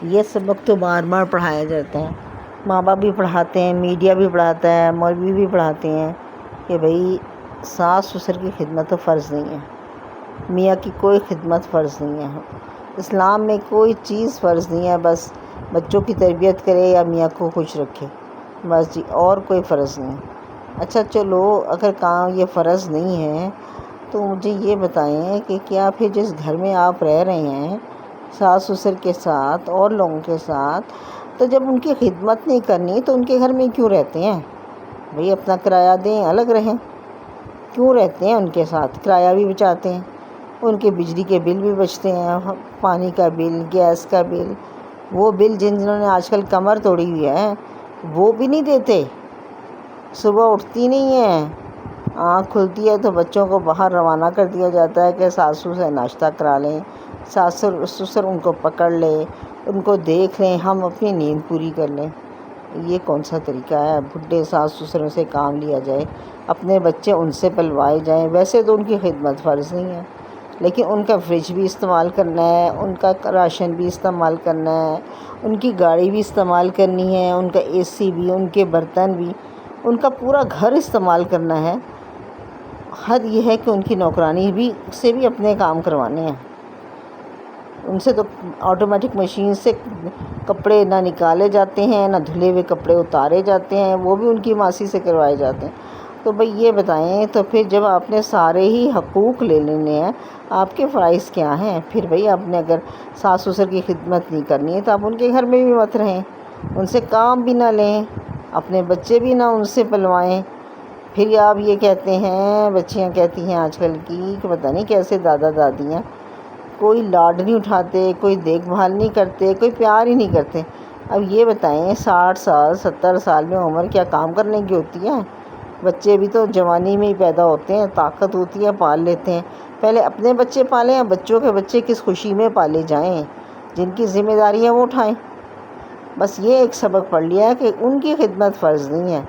یہ سبق تو بار بار پڑھایا جاتا ہے، ماں باپ بھی پڑھاتے ہیں، میڈیا بھی پڑھاتا ہے، مولوی بھی پڑھاتے ہیں کہ بھئی ساس سسر کی خدمت تو فرض نہیں ہے، میاں کی کوئی خدمت فرض نہیں ہے، اسلام میں کوئی چیز فرض نہیں ہے، بس بچوں کی تربیت کرے یا میاں کو خوش رکھے، بس جی، اور کوئی فرض نہیں۔ اچھا چلو، اگر کام یہ فرض نہیں ہے تو مجھے یہ بتائیں کہ کیا پھر جس گھر میں آپ رہ رہے ہیں ساس سسر کے ساتھ اور لوگوں کے ساتھ، تو جب ان کی خدمت نہیں کرنی تو ان کے گھر میں کیوں رہتے ہیں؟ بھئی اپنا کرایہ دیں، الگ رہیں، کیوں رہتے ہیں ان کے ساتھ؟ کرایہ بھی بچاتے ہیں، ان کے بجلی کے بل بھی بچتے ہیں، پانی کا بل، گیس کا بل، وہ بل جنہوں نے آج کل کمر توڑی ہوئی ہے وہ بھی نہیں دیتے، صبح اٹھتی نہیں ہیں، آنکھ کھلتی ہے تو بچوں کو باہر روانہ کر دیا جاتا ہے کہ ساسو سے ناشتہ کرا لیں، سسر ان کو پکڑ لے، ان کو دیکھ لیں، ہم اپنی نیند پوری کر لیں۔ یہ کون سا طریقہ ہے؟ بڈھے ساس سسروں سے کام لیا جائے، اپنے بچے ان سے پلوائے جائیں۔ ویسے تو ان کی خدمت فرض نہیں ہے، لیکن ان کا فریج بھی استعمال کرنا ہے، ان کا راشن بھی استعمال کرنا ہے، ان کی گاڑی بھی استعمال کرنی ہے، ان کا اے سی بھی، ان کے برتن بھی، ان کا پورا گھر استعمال کرنا ہے۔ حد یہ ہے کہ ان کی نوکرانی سے بھی اپنے کام کروانے ہیں۔ ان سے تو آٹومیٹک مشین سے کپڑے نہ نکالے جاتے ہیں، نہ دھلے ہوئے کپڑے اتارے جاتے ہیں، وہ بھی ان کی ماسی سے کروائے جاتے ہیں۔ تو بھئی یہ بتائیں، تو پھر جب آپ نے سارے ہی حقوق لے لینے ہیں، آپ کے فرائض کیا ہیں؟ پھر بھئی آپ نے اگر ساس سسر کی خدمت نہیں کرنی ہے تو آپ ان کے گھر میں بھی مت رہیں، ان سے کام بھی نہ لیں، اپنے بچے بھی نہ ان سے پلوائیں۔ پھر آپ یہ کہتے ہیں، بچیاں کہتی ہیں آج کل کی کہ پتہ نہیں کیسے دادا دادیاں کوئی لاڈ نہیں اٹھاتے، کوئی دیکھ بھال نہیں کرتے، کوئی پیار ہی نہیں کرتے۔ اب یہ بتائیں، 60 سال 70 سال میں عمر کیا کام کرنے کی ہوتی ہے؟ بچے بھی تو جوانی میں ہی پیدا ہوتے ہیں، طاقت ہوتی ہے، پال لیتے ہیں۔ پہلے اپنے بچے پالیں یا بچوں کے بچے کس خوشی میں پالے جائیں، جن کی ذمہ داریاں وہ اٹھائیں۔ بس یہ ایک سبق پڑھ لیا ہے کہ ان کی خدمت فرض نہیں ہے۔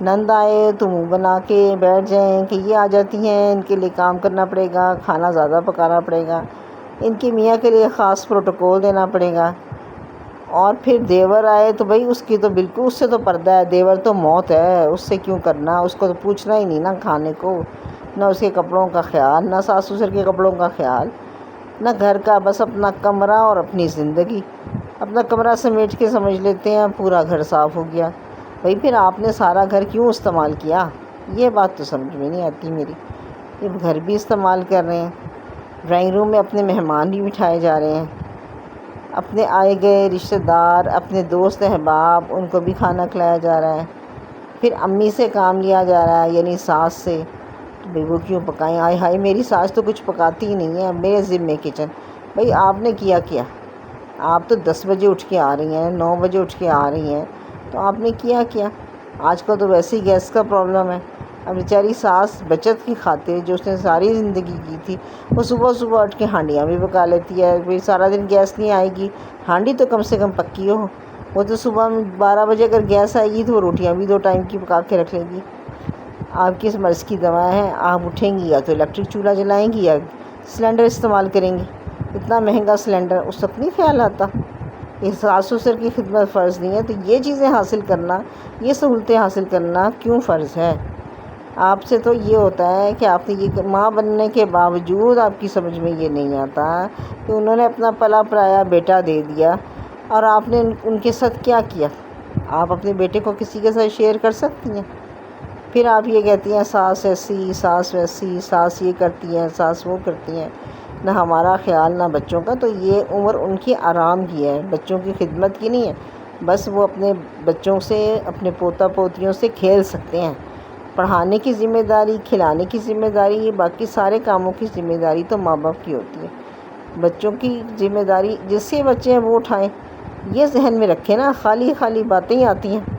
نند آئے تو منہ بنا کے بیٹھ جائیں کہ یہ آ جاتی ہیں، ان کے لیے کام کرنا پڑے گا، کھانا زیادہ پکانا پڑے گا، ان کی میاں کے لیے خاص پروٹوکول دینا پڑے گا۔ اور پھر دیور آئے تو بھئی اس کی تو بالکل، اس سے تو پردہ ہے، دیور تو موت ہے، اس سے کیوں کرنا، اس کو تو پوچھنا ہی نہیں نا کھانے کو، نہ اس کے کپڑوں کا خیال، نہ ساس سسر کے کپڑوں کا خیال، نہ گھر کا، بس اپنا کمرہ اور اپنی زندگی۔ اپنا کمرہ سمیٹ کے سمجھ لیتے ہیں پورا گھر صاف ہو گیا۔ بھئی پھر آپ نے سارا گھر کیوں استعمال کیا؟ یہ بات تو سمجھ میں نہیں آتی میری۔ یہ گھر بھی استعمال کر رہے ہیں، ڈرائنگ روم میں اپنے مہمان بھی بٹھائے جا رہے ہیں، اپنے آئے گئے رشتہ دار، اپنے دوست احباب، ان کو بھی کھانا کھلایا جا رہا ہے۔ پھر امی سے کام لیا جا رہا ہے، یعنی ساس سے، تو بھئی وہ کیوں پکائیں؟ آئے ہائے میری ساس تو کچھ پکاتی ہی نہیں ہے، میرے ذمے کچن۔ بھئی آپ نے کیا کیا؟ آپ تو 10 بجے اٹھ کے آ رہی ہیں، 9 بجے اٹھ کے آ رہی ہیں، تو آپ نے کیا کیا؟ آج کل تو ویسے ہی گیس کا پرابلم ہے۔ اب بیچاری ساس بچت کی خاطر، جو اس نے ساری زندگی کی تھی، وہ صبح صبح اٹھ کے ہانڈیاں بھی پکا لیتی ہے۔ پھر سارا دن گیس نہیں آئے گی، ہانڈی تو کم سے کم پکی ہو۔ وہ تو صبح 12 بجے اگر گیس آئے گی تو وہ روٹیاں بھی 2 ٹائم کی پکا کے رکھ لے گی۔ آپ کی اس مرض کی دوا ہے، آپ اٹھیں گی یا تو الیکٹرک چولہا جلائیں گی یا سلنڈر استعمال کریں گی۔ اتنا مہنگا سلنڈر، اس وقت نہیں خیال آتا کہ ساس سسر کی خدمت فرض نہیں ہے، تو یہ چیزیں حاصل کرنا، یہ سہولتیں حاصل کرنا کیوں فرض ہے؟ آپ سے تو یہ ہوتا ہے کہ آپ نے یہ ماں بننے کے باوجود آپ کی سمجھ میں یہ نہیں آتا کہ انہوں نے اپنا پلا پرایا بیٹا دے دیا، اور آپ نے ان کے ساتھ کیا کیا؟ آپ اپنے بیٹے کو کسی کے ساتھ شیئر کر سکتی ہیں؟ پھر آپ یہ کہتی ہیں ساس ایسی، ساس ویسی، ساس یہ کرتی ہیں، ساس وہ کرتی ہیں، نہ ہمارا خیال نہ بچوں کا۔ تو یہ عمر ان کی آرام کی ہے، بچوں کی خدمت کی نہیں ہے۔ بس وہ اپنے بچوں سے، اپنے پوتا پوتیوں سے کھیل سکتے ہیں۔ پڑھانے کی ذمہ داری، کھلانے کی ذمہ داری، باقی سارے کاموں کی ذمہ داری تو ماں باپ کی ہوتی ہے۔ بچوں کی ذمہ داری جس سے بچے ہیں وہ اٹھائیں، یہ ذہن میں رکھیں نا، خالی خالی باتیں ہی آتی ہیں۔